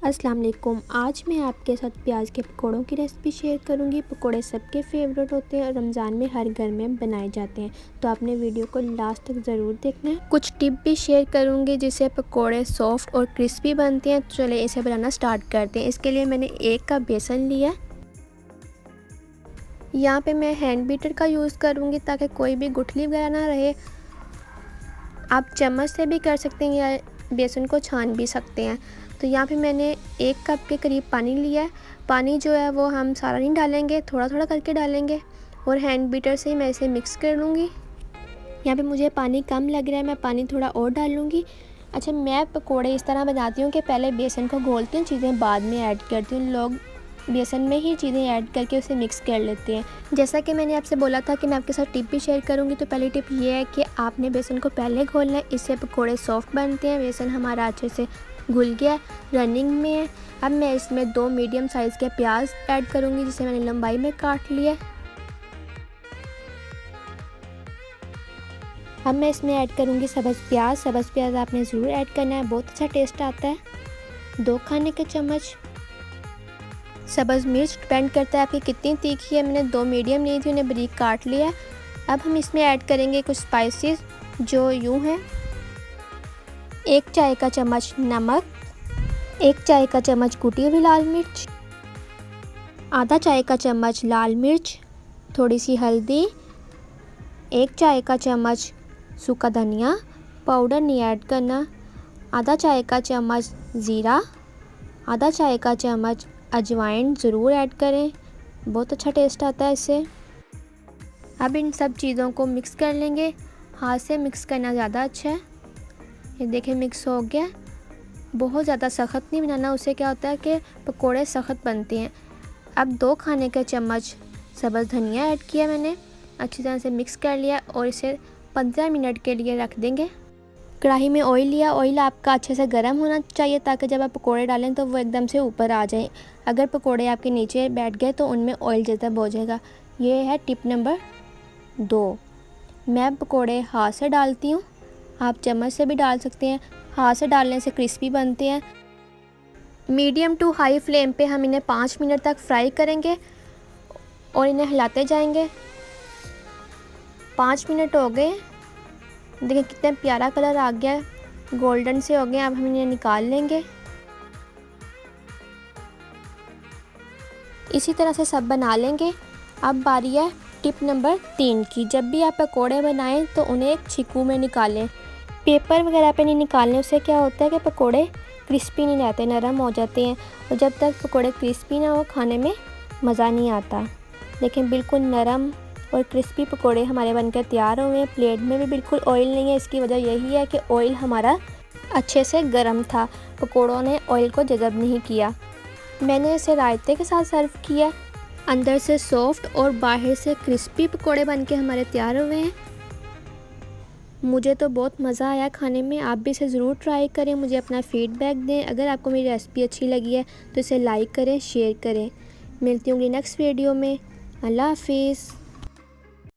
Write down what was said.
अस्सलाम वालेकुम। आज मैं आपके साथ प्याज के पकोड़ों की रेसिपी शेयर करूंगी। पकोड़े सबके फेवरेट होते हैं और रमज़ान में हर घर में बनाए जाते हैं, तो आपने वीडियो को लास्ट तक ज़रूर देखना है। कुछ टिप भी शेयर करूंगी जिससे पकोड़े सॉफ्ट और क्रिस्पी बनते हैं। तो चलिए इसे बनाना स्टार्ट करते हैं। इसके लिए मैंने 1 कप बेसन लिया। यहाँ पे मैं हैंड बीटर का यूज़ करूँगी ताकि कोई भी गुठली वगैरह ना रहे। आप चम्मच से भी कर सकते हैं या बेसन को छान भी सकते हैं। तो यहाँ पे मैंने 1 कप के करीब पानी लिया है। पानी जो है वो हम सारा नहीं डालेंगे, थोड़ा थोड़ा करके डालेंगे और हैंड बीटर से मैं इसे मिक्स कर लूँगी। यहाँ पे मुझे पानी कम लग रहा है, मैं पानी थोड़ा और डाल लूँगी। अच्छा, मैं पकोड़े इस तरह बनाती हूँ कि पहले बेसन को घोलती हूँ, चीज़ें बाद में ऐड करती हूँ। लोग बेसन में ही चीज़ें ऐड करके उसे मिक्स कर लेते हैं। जैसा कि मैंने आपसे बोला था कि मैं आपके साथ टिप भी शेयर करूंगी, तो पहली टिप ये है कि आपने बेसन को पहले घोलना है, इससे पकोड़े सॉफ्ट बनते हैं। बेसन हमारा अच्छे से घुल गया, रनिंग में है। अब मैं इसमें 2 मीडियम साइज़ के प्याज ऐड करूंगी जिसे मैंने लंबाई में काट लिया। अब मैं इसमें ऐड करूंगी सब्ज़ प्याज। सब्ज़ प्याज आपने ज़रूर ऐड करना है, बहुत अच्छा टेस्ट आता है। 2 खाने के चम्मच सब्ज़ मिर्च, डिपेंड करता है आपकी कितनी तीखी है। मैंने 2 मीडियम ली थी, उन्हें बारीक काट लिया। अब हम इसमें ऐड करेंगे कुछ स्पाइसेस जो यूँ हैं। 1 चाय का चम्मच नमक, 1 चाय का चम्मच कुटी हुई लाल मिर्च, आधा चाय का चम्मच लाल मिर्च, थोड़ी सी हल्दी, 1 चाय का चम्मच सूखा धनिया पाउडर नहीं ऐड करना, आधा चाय का चम्मच ज़ीरा, आधा चाय का चम्मच अजवाइन ज़रूर ऐड करें, बहुत अच्छा टेस्ट आता है इससे। अब इन सब चीज़ों को मिक्स कर लेंगे। हाथ से मिक्स करना ज़्यादा अच्छा है। ये देखें मिक्स हो गया। बहुत ज़्यादा सख्त नहीं बनाना, उससे क्या होता है कि पकोड़े सख्त बनते हैं। अब 2 खाने के चम्मच सब्ज़ धनिया ऐड किया मैंने, अच्छी तरह से मिक्स कर लिया और इसे 15 मिनट के लिए रख देंगे। कढ़ाई में ऑयल लिया। ऑयल आपका अच्छे से गर्म होना चाहिए ताकि जब आप पकोड़े डालें तो वो एकदम से ऊपर आ जाएं। अगर पकोड़े आपके नीचे बैठ गए तो उनमें ऑयल जज़ब हो जाएगा। ये है टिप नंबर 2। मैं पकोड़े हाथ से डालती हूँ, आप चम्मच से भी डाल सकते हैं। हाथ से डालने से क्रिस्पी बनते हैं। मीडियम टू हाई फ्लेम पे हम इन्हें 5 मिनट तक फ्राई करेंगे और इन्हें हिलाते जाएंगे। 5 मिनट हो गए, देखिए कितना प्यारा कलर आ गया है, गोल्डन से हो गए। अब हम इन्हें निकाल लेंगे। इसी तरह से सब बना लेंगे। अब बारी है टिप नंबर 3 की। जब भी आप पकोड़े बनाएं तो उन्हें एक छिक्कू में निकालें, पेपर वगैरह पे नहीं निकालने। उससे क्या होता है कि पकोड़े क्रिस्पी नहीं रहते, नरम हो जाते हैं और जब तक पकोड़े क्रिस्पी ना हो खाने में मज़ा नहीं आता। लेकिन बिल्कुल नरम और क्रिस्पी पकोड़े हमारे बनकर तैयार हुए हैं। प्लेट में भी बिल्कुल ऑयल नहीं है, इसकी वजह यही है कि ऑयल हमारा अच्छे से गर्म था, पकोड़ों ने ऑयल को जज़ब नहीं किया। मैंने इसे रायते के साथ सर्व किया। अंदर से सॉफ्ट और बाहर से क्रिस्पी पकोड़े बनके हमारे तैयार हुए हैं। मुझे तो बहुत मज़ा आया खाने में। आप भी इसे ज़रूर ट्राई करें, मुझे अपना फीडबैक दें। अगर आपको मेरी रेसिपी अच्छी लगी है तो इसे लाइक करें, शेयर करें। मिलती हूँ नेक्स्ट वीडियो में। अल्लाह हाफिज़।